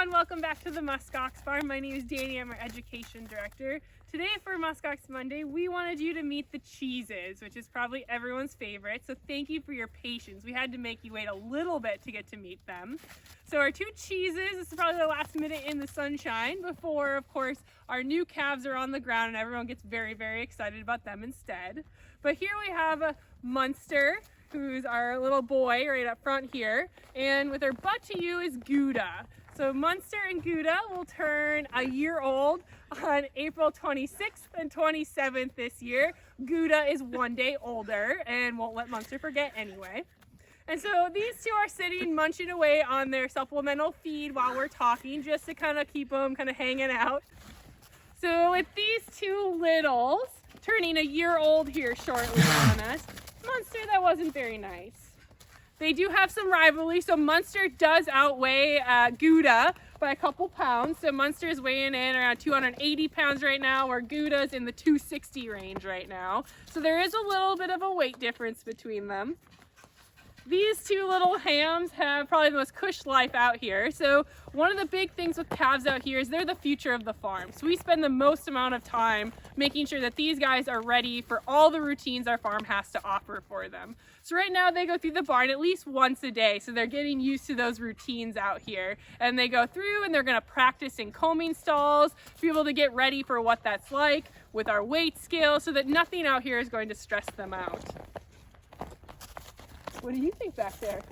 everyone, welcome back to the Musk Ox farm. My name is Danny, I'm our education director. Today for Musk Ox Monday, we wanted you to meet the cheeses, which is probably everyone's favorite. So thank you for your patience. We had to make you wait a little bit to get to meet them. So our two cheeses, this is probably the last minute in the sunshine before, of course, our new calves are on the ground and everyone gets very, very excited about them instead. But here we have a Muenster, who's our little boy right up front here, and with her butt to you is Gouda. So Muenster and Gouda will turn a year old on April 26th and 27th this year. Gouda is 1 day older and won't let Muenster forget anyway. And so these two are sitting munching away on their supplemental feed while we're talking, just to kind of keep them kind of hanging out. So with these two littles turning a year old here shortly on us, Muenster, that wasn't very nice. They do have some rivalry, so Muenster does outweigh Gouda by a couple pounds. So Muenster is weighing in around 280 pounds right now, where Gouda's in the 260 range right now. So there is a little bit of a weight difference between them. These two little hams have probably the most cush life out here. So one of the big things with calves out here is they're the future of the farm. So we spend the most amount of time making sure that these guys are ready for all the routines our farm has to offer for them. So right now they go through the barn at least once a day. So they're getting used to those routines out here. And they go through and they're gonna practice in combing stalls, be able to get ready for what that's like with our weight scale so that nothing out here is going to stress them out. What do you think back there?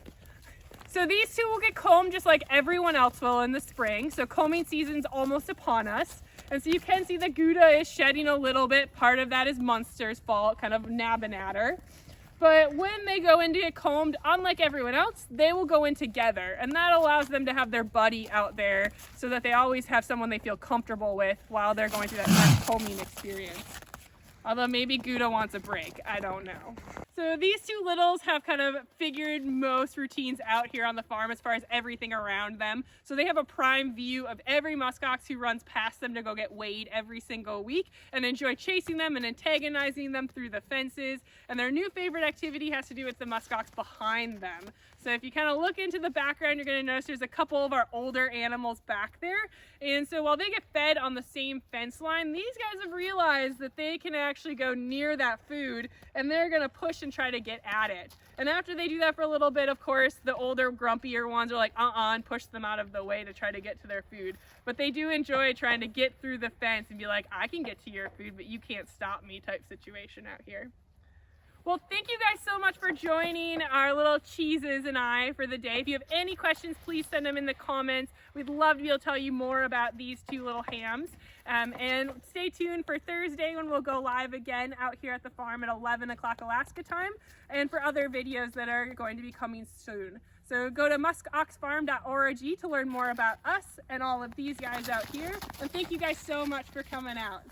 So these two will get combed just like everyone else will in the spring. So combing season's almost upon us. And so you can see that Gouda is shedding a little bit. Part of that is Muenster's fault, kind of nabbing at her. But when they go in to get combed, unlike everyone else, they will go in together. And that allows them to have their buddy out there so that they always have someone they feel comfortable with while they're going through that combing experience. Although maybe Gouda wants a break, I don't know. So these two littles have kind of figured most routines out here on the farm as far as everything around them. So they have a prime view of every musk ox who runs past them to go get weighed every single week and enjoy chasing them and antagonizing them through the fences. And their new favorite activity has to do with the musk ox behind them. So if you kind of look into the background, you're going to notice there's a couple of our older animals back there. And so while they get fed on the same fence line, these guys have realized that they can actually go near that food and they're going to push and try to get at it. And after they do that for a little bit, of course, the older, grumpier ones are like, and push them out of the way to try to get to their food. But they do enjoy trying to get through the fence and be like, I can get to your food, but you can't stop me type situation out here. Well, thank you guys so much for joining our little cheeses and I for the day. If you have any questions, please send them in the comments. We'd love to be able to tell you more about these two little hams. And stay tuned for Thursday when we'll go live again out here at the farm at 11 o'clock Alaska time, and for other videos that are going to be coming soon. So go to muskoxfarm.org to learn more about us and all of these guys out here. And thank you guys so much for coming out.